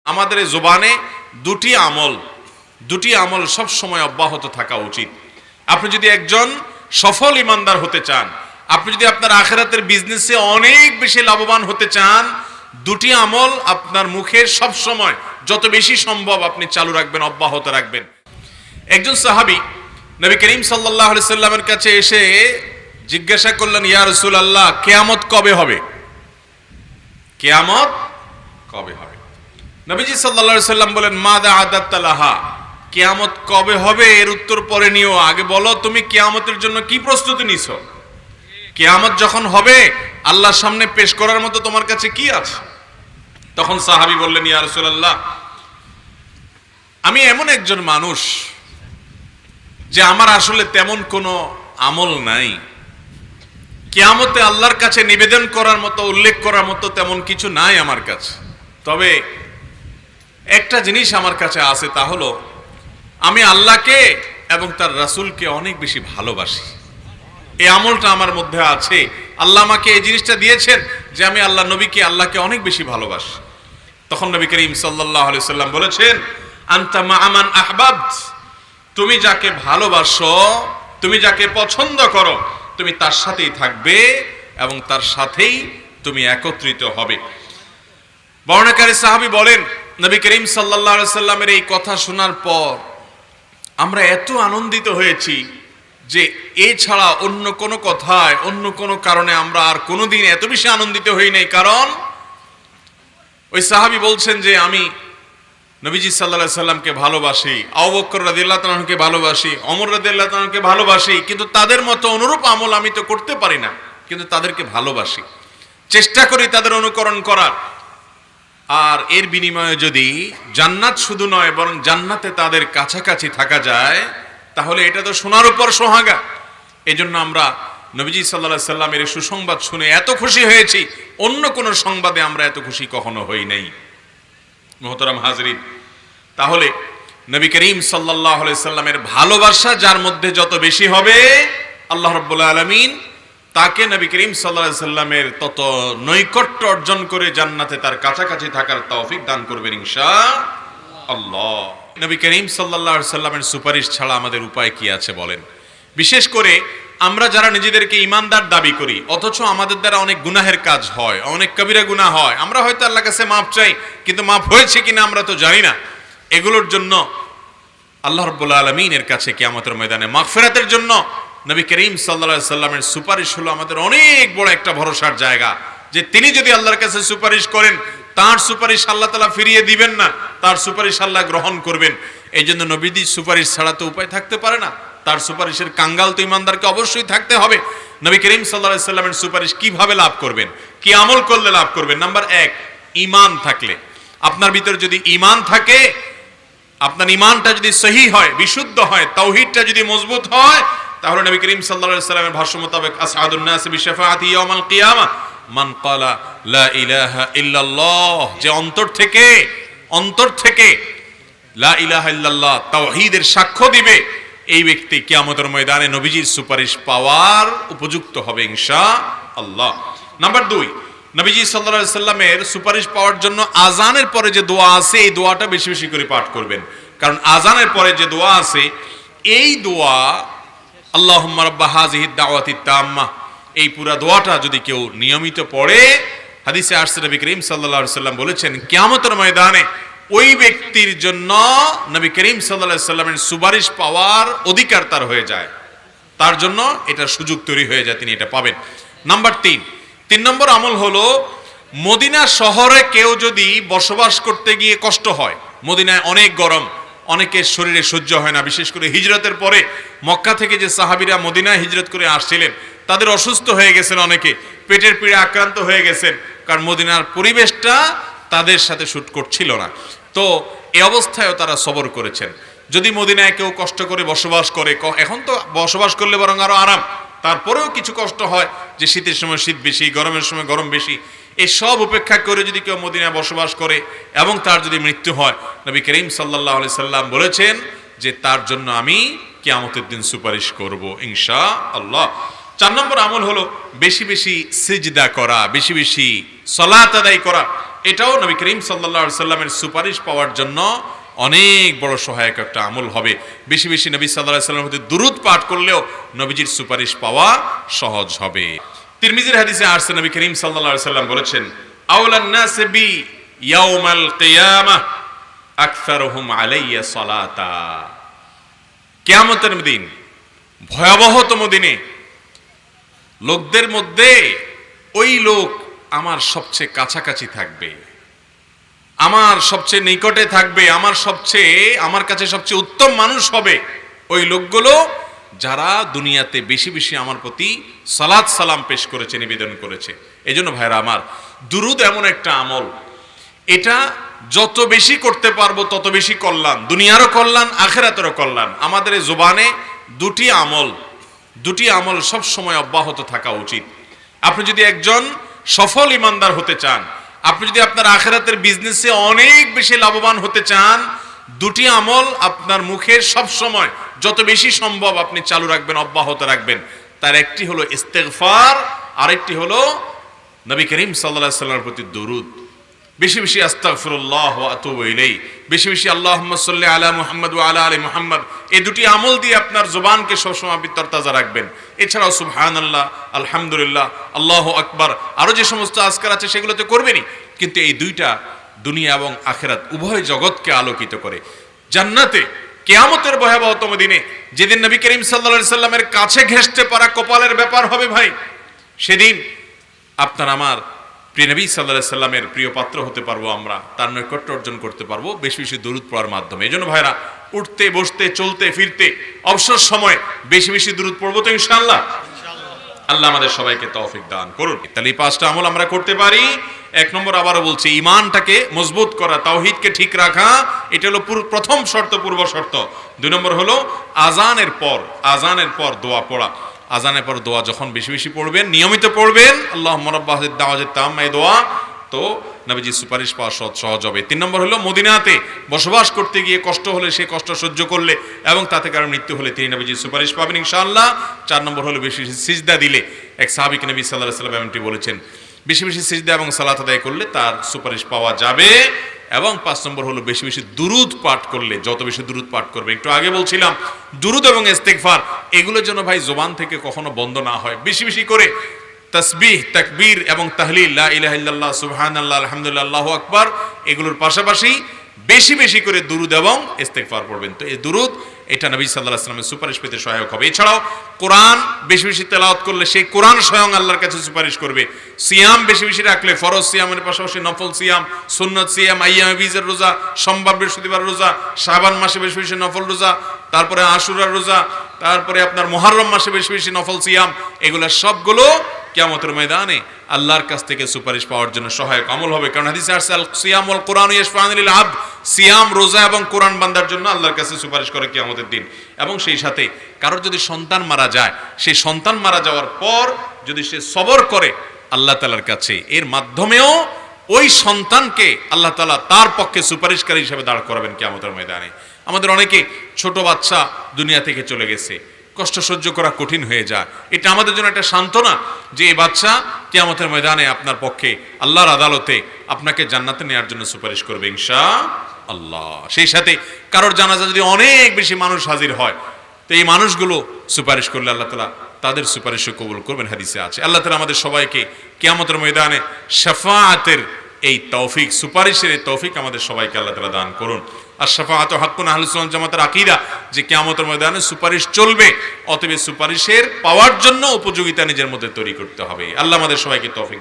আমাদের জবানে দুটি আমল সব সময় অব্যাহত থাকা উচিত। আপনি যদি একজন সফল ইমানদার হতে চান, আপনি যদি আপনার আখিরাতের বিজনেসে অনেক বেশি লাভবান হতে চান, দুটি আমল আপনার মুখে সব সময় যত বেশি সম্ভব আপনি চালু রাখবেন, অব্যাহত রাখবেন। একজন সাহাবী নবী করিম সাল্লাল্লাহু আলাইহি সাল্লামের কাছে এসে জিজ্ঞাসা করলেন, ইয়া রাসূলুল্লাহ, কিয়ামত কবে হবে? কিয়ামত কবে হবে? নবীজি সাল্লাল্লাহু আলাইহি সাল্লাম বলেন, মাদা আদাত্তা লাহা, কিয়ামত কবে হবে এর উত্তর পরে নিও, আগে বলো তুমি কিয়ামতের জন্য কি প্রস্তুতি নিছো। কিয়ামত যখন হবে আল্লাহর সামনে পেশ করার মতো তোমার কাছে কি আছে? তখন সাহাবী বললেন, ইয়া রাসূলুল্লাহ, আমি এমন একজন মানুষ যে আমার আসলে তেমন কোনো আমল নাই, কিয়ামতে আল্লাহর কাছে নিবেদন করার মতো, উল্লেখ করার মতো তেমন কিছু নাই আমার কাছে। তবে একটা জিনিস আমার কাছে আছে, তা হলো আমি আল্লাহকে এবং তার রাসূলকে অনেক বেশি ভালোবাসি। এই আমলটা আমার মধ্যে আছে। আল্লাহ আমাকে এই জিনিসটা দিয়েছেন যে আমি আল্লাহ নবীকে, আল্লাহকে অনেক বেশি ভালোবাসি। তখন নবী করিম সাল্লাল্লাহু আলাইহি সাল্লাম বলেছেন, আনতা মা মান আহবাবত, তুমি যাকে ভালোবাসো, তুমি যাকে পছন্দ করো, তুমি তার সাথেই থাকবে এবং তার সাথেই তুমি একত্রিত হবে। বর্ণনাকারী সাহাবী বলেন, নবী করিম সাল্লাল্লাহু আলাইহি সাল্লামের এই কথা শোনার পর আমরা এত আনন্দিত হয়েছি যে এছাড়া অন্য কোনো কথায়, অন্য কোনো কারণে আমরা আর কোনোদিন এত বেশি আনন্দিত হই নাই। কারণ ওই সাহাবী বলছেন যে আমি নবীজি সাল্লাল্লাহু আলাইহি সাল্লামকে ভালোবাসি, আবু বকর রাদিয়াল্লাহু তাআলাকে ভালোবাসি, ওমর রাদিয়াল্লাহু তাআলাকে ভালোবাসি, কিন্তু তাদের মতো অনুরূপ আমল আমি তো করতে পারি না, কিন্তু তাদেরকে ভালোবাসি, চেষ্টা করি তাদের অনুকরণ করার। আর এর বিনিময়ে যদি জান্নাত শুধু নয় বরং জান্নাতে তাদের কাছাকাছি থাকা যায়, তাহলে এটা তো সোনার উপর সোহাগা। এজন্য আমরা নবীজি সাল্লাল্লাহু আলাইহি সাল্লামের সুসংবাদ শুনে এত খুশি হয়েছি, অন্য কোন সংবাদে আমরা এত খুশি কখনো হই নাই। মুহতারাম হাজরিন, তাহলে নবী করিম সাল্লাল্লাহু আলাইহি সাল্লামের ভালোবাসা যার মধ্যে যত বেশি হবে, আল্লাহ রাব্বুল আলামিন তাকে নবী করিম সাল্লাল্লাহু আলাইহি সাল্লামের তত নৈকট্য অর্জন করে জান্নাতে তার কাছাকাছি থাকার তৌফিক দান করবেন ইনশাআল্লাহ। নবী করিম সাল্লাল্লাহু আলাইহি সাল্লামের সুপারিশ ছাড়া আমাদের উপায় কি আছে বলেন? বিশেষ করে আমরা যারা নিজেদেরকে ঈমানদার দাবি করি, অথচ আমাদের দ্বারা অনেক গুনাহের কাজ হয়, অনেক কবিরা গুনাহ হয়, আমরা হয়তো আল্লাহর কাছে মাফ চাই, কিন্তু মাফ হয়েছে কিনা আমরা তো জানি না। এগুলোর জন্য আল্লাহ রাব্বুল আলামিনের কাছে কিয়ামতের ময়দানে মাগফিরাতের জন্য নবী করিম সাল্লাল্লাহু আলাইহি সাল্লামের সুপারিশ হলো আমাদের অনেক বড় একটা ভরসার জায়গা, যে তিনি যদি আল্লাহর কাছে সুপারিশ করেন, তার সুপারিশ আল্লাহ তাআলা ফিরিয়ে দিবেন না, তার সুপারিশ আল্লাহ গ্রহণ করবেন। এই জন্য নবীর সুপারিশ ছাড়া তো উপায় থাকতে পারে না, তার সুপারিশের কাঙ্গাল তো ইমানদারকে অবশ্যই থাকতে হবে। নবী করিম সাল্লাল্লাহু আলাইহি সাল্লামের সুপারিশ কিভাবে লাভ করবেন, কি আমল করলে লাভ করবেন? নাম্বার 1, ঈমান থাকলে। আপনার ভিতরে যদি ঈমান থাকে, আপনার ঈমানটা যদি সহিহ হয়, বিশুদ্ধ হয়, তাওহীদটা যদি মজবুত হয়, তাহলে নবী করিম সাল্লাল্লাহু আলাইহি সাল্লামের ভাষ্য মোতাবেক আসআদুন নাস বিশাফাআতি ইয়াউমাল কিয়ামা মান ক্বালা লা ইলাহা ইল্লাল্লাহ, যে অন্তর থেকে লা ইলাহা ইল্লাল্লাহ তাওহীদের সাক্ষ্য দিবে, এই ব্যক্তি কিয়ামতের ময়দানে নবীজির সুপারিশ পাওয়ার উপযুক্ত হবে ইনশাআল্লাহ। নাম্বার 2, নবীজি সাল্লাল্লাহু আলাইহি সাল্লামের সুপারিশ পাওয়ার জন্য আযানের পরে যে দোয়া আছে, এই দোয়াটা বেশি বেশি করে পাঠ করবেন। কারণ আযানের পরে যে দোয়া আছে, এই দোয়া আল্লাহুম্মা রাব্বা হাযিহিদ দাওয়াতিত তাম্মা, এই পুরা দোয়াটা যদি কেউ নিয়মিত পড়ে, হাদিসে আসছে নবী করিম সাল্লাল্লাহু আলাইহি সাল্লাম বলেছেন কিয়ামতের ময়দানে ওই ব্যক্তির জন্য নবী করিম সাল্লাল্লাহু আলাইহি সাল্লামের সুপারিশ পাওয়ার অধিকার তার হয়ে যায়, তার জন্য এটা সুযোগ তৈরি হয়ে যায়, তিনি এটা পাবেন। নাম্বার 3 নম্বর আমল হলো, মদিনা শহরে কেউ যদি বসবাস করতে গিয়ে কষ্ট হয়, মদিনায় অনেক গরম, অনেকের শরীরে সহ্য হয় না, বিশেষ করে হিজরতের পরে মক্কা থেকে যে সাহাবীরা মদিনায় হিজরত করে আসছিলেন, তাদের অসুস্থ হয়ে গেছেন, অনেকে পেটের পীড়া আক্রান্ত হয়ে গেছেন, কারণ মদিনার পরিবেশটা তাদের সাথে শুট করছিল না। তো এই অবস্থায়ও তারা সবর করেছেন। যদি মদিনায় কেউ কষ্ট করে বসবাস করে, এখন তো বসবাস করলে বরং আরো আরাম, তারপরেও কিছু কষ্ট হয় যে শীতের সময় শীত বেশি, গরমের সময় গরম বেশি, এই সব উপেক্ষা করে যদি কেউ মদিনায় বসবাস করে এবং তার যদি মৃত্যু হয়, নবী করিম সাল্লাল্লাহু আলাইহি সাল্লাম বলেছেন যে তার জন্য আমি কিয়ামতের দিন সুপারিশ করব ইনশাআল্লাহ। 4 নম্বর আমল হলো বেশি বেশি সিজদা করা, বেশি বেশি সালাত আদায় করা। এটাও নবী করিম সাল্লাল্লাহু আলাইহি সাল্লামের সুপারিশ পাওয়ার জন্য অনেক বড় সহায়ক একটা আমল হবে। বেশি বেশি নবী সাল্লাল্লাহু আলাইহি সাল্লামের প্রতি দুরূদ পাঠ করলেও নবীজির সুপারিশ পাওয়া সহজ হবে। তিরমিজির হাদিসে আসছে নবী করিম সাল্লাল্লাহু আলাইহি সাল্লাম বলেছেন, আওলান নাস বি ইয়াউমাল কিয়ামাহ আকসারুহুম আলাইয়া সালাতা। কিয়ামতের দিন, ভয়াবহতম দিনে লোকদের মধ্যে ওই লোক আমার সবচেয়ে কাছাকাছি থাকবে, আমার সবচেয়ে নিকটে থাকবে, আমার কাছে সবচেয়ে উত্তম মানুষ হবে ওই লোকগুলো যারা দুনিয়াতে বেশি বেশি আমার প্রতি সালাত সালাম পেশ করেছে, নিবেদন করেছে। এই জন্য ভাইরা আমার, দুরুদ এমন একটা আমল, এটা যত বেশি করতে পারবো তত বেশি কল্যাণ, দুনিয়ারও কল্যাণ, আখিরাতেরও কল্যাণ। আমাদের এই জবানে দুটি আমল সব সময় অব্যাহত থাকা উচিত। আপনি যদি একজন সফল ইমানদার হতে চান, আপনি যদি আপনার আখিরাতের বিজনেসে অনেক বেশি লাভবান হতে চান, দুটি আমল আপনার মুখে সব সময় যত বেশি সম্ভব আপনি চালু রাখবেন, অব্যাহত রাখবেন। তার একটি হলো ইস্তেগফার, আরেকটি হলো নবী করিম সাল্লাল্লাহু আলাইহি সাল্লামের প্রতি দুরূদ। বেশি বেশি আস্তাগফিরুল্লাহ ওয়া আতুবু ইলাইহি, বেশি বেশি আল্লাহুম্মা সাল্লি আলা মুহাম্মদ ওয়া আলা আলি মুহাম্মদ। এই দুটি আমল দিয়ে আপনার জবানকে সবসময় আপনি তরতাজা রাখবেন। এছাড়াও সুবহানাল্লাহ, আলহামদুলিল্লাহ, আল্লাহু আকবার, আরো যে সমস্ত আজকার আছে সেগুলো তো করবেনই, কিন্তু এই দুইটা দুনিয়া এবং আখিরাত উভয় জগৎকে আলোকিত করে। জান্নাতে কিয়ামতের ভয়াবহতম দিনে, যেদিন নবী করিম সাল্লাল্লাহু আলাইহি সাল্লামের কাছে ঘেঁষতে পারা কপালের ব্যাপার হবে ভাই, সেদিন আপনার আমার প্রিয় নবী সাল্লাল্লাহু আলাইহি সাল্লামের প্রিয় পাত্র হতে পারবো, আমরা তার নৈকট্য অর্জন করতে পারবো বেশি বেশি দরুদ পড়ার মাধ্যমে। এই জন্য ভাইরা, উঠতে বসতে চলতে ফিরতে অবসর সময় বেশি বেশি দরুদ পড়বো তো ইনশাআল্লাহ। আল্লাহ আমাদের সবাইকে তৌফিক দান করুন। তাহলে এই পাঁচটা আমল আমরা করতে পারি। এক নম্বর, আবারও বলছি, ঈমানটাকে মজবুত করা, তাওহীদকে ঠিক রাখা, এটা হলো প্রথম শর্ত, পূর্ব শর্ত। দুই নম্বর হলো আজানের পর দোয়া পড়া। আজানের পর দোয়া যখন বেশি বেশি পড়বেন, নিয়মিত পড়বেন, আল্লাহুম্মা রাব্বা হাযিহিদ দাওয়াতিত তাম্মা, এই দোয়া, তো নবীজির সুপারিশ পাওয়া সহজ হবে। তিন নম্বর হলো মদিনাতে বসবাস করতে গিয়ে কষ্ট হলে, সে কষ্ট সহ্য করলে এবং তাতে কারো মৃত্যু হলে তিনি নবীজির সুপারিশ পাবেন ইনশাআল্লাহ। চার নম্বর হলো বেশি বেশি সিজদা দিলে, এক সাহাবীকে নবী সাল্লাল্লাহু আলাইহি ওয়াসাল্লাম এমনটি বলেছেন, বেশি বেশি সিজদা এবং সালাত আদায় করলে তার সুপারিশ পাওয়া যাবে। এবং পাঁচ নম্বর হলো বেশি বেশি দুরুদ পাঠ করলে, যত বেশি দুরুদ পাঠ করবে, একটু আগে বলছিলাম দুরুদ এবং ইস্তেগফার, এগুলোর জন্য ভাই জবান থেকে কখনো বন্ধ না হয়। বেশি বেশি করে তাসবিহ, তাকবীর এবং তাহলিল, লা ইলাহা ইল্লাল্লাহ, সুবহানাল্লাহ, আলহামদুলিল্লাহ, আল্লাহু আকবার, এগুলোর পাশাপাশি বেশি বেশি করে দুরুদ এবং ইস্তেগফার পড়বেন। তো এই দুরুদ, এটা নবী সাল্লাল্লাহু আলাইহি ওয়াসাল্লামের সুপারিশ পেতে সহায়ক হবে। এছাড়াও কোরআন বেশি বেশি তেলাওয়াত করলে সেই কোরআন স্বয়ং আল্লাহর কাছে সুপারিশ করবে। সিয়াম বেশি বেশি রাখলে, ফরজ সিয়ামের পাশাপাশি নফল সিয়াম, সুন্নত সিয়াম, আইয়ামে বীজের রোজা, সোমবার বৃহস্পতিবার রোজা, শাবান মাসে বেশি বেশি নফল রোজা, তারপরে আশুরার রোজা, তারপরে আপনার মুহররম মাসে বেশি বেশি নফল সিয়াম, এগুলা সবগুলো কিয়ামতের ময়দানে আল্লাহর কাছ থেকে সুপারিশ পাওয়ার জন্য সহায়ক আমল হবে। কারণ হাদিসে আসছে, আল সিয়াম ওয়াল কুরআন ইয়াশফাআনি লিল আবদ, সিয়াম, রোজা এবং কোরআন বান্দার জন্য আল্লাহর কাছে সুপারিশ করে কিয়ামতের দিন। এবং সেই সাথে কারোর যদি সন্তান মারা যায়, সেই সন্তান মারা যাওয়ার পর যদি সে সবর করে আল্লাহ তাআলার কাছে, এর মাধ্যমেও ওই সন্তানকে আল্লাহ তাআলা তার পক্ষে সুপারিশকারী হিসেবে দাঁড় করাবেন কিয়ামতের ময়দানে। আমাদের অনেকে ছোট বাচ্চা দুনিয়া থেকে চলে গেছে, কষ্ট সহ্য করা কঠিন হয়ে যায়, এটা আমাদের জন্য একটা সান্ত্বনা যে এই বাচ্চা কিয়ামতের ময়দানে আপনার পক্ষে আল্লাহর আদালতে আপনাকে জান্নাতে নেওয়ার জন্য সুপারিশ করবে ইনশাআল্লাহ। সেই সাথে কারোর জানাজা যদি অনেক বেশি মানুষ হাজির হয়, তো এই মানুষগুলো সুপারিশ করলে আল্লাহ তাআলা তাদের সুপারিশও কবুল করবেন, হাদিসে আছে। আল্লাহ তাআলা আমাদের সবাইকে কিয়ামতের ময়দানে শাফাআতের এই তৌফিক, সুপারিশের এই তৌফিক আমাদের সবাইকে আল্লাহ তাআলা দান করুন। আর শাফাআতু হাক্কুন, আহলুস সুন্নাত জামাতের আকীদা যে কিয়ামতের ময়দানে সুপারিশ চলবে, অতএব সুপারিশের পাওয়ার জন্য উপযোগিতা নিজের মধ্যে তৈরি করতে হবে। আল্লাহ আমাদের সবাইকে তৌফিক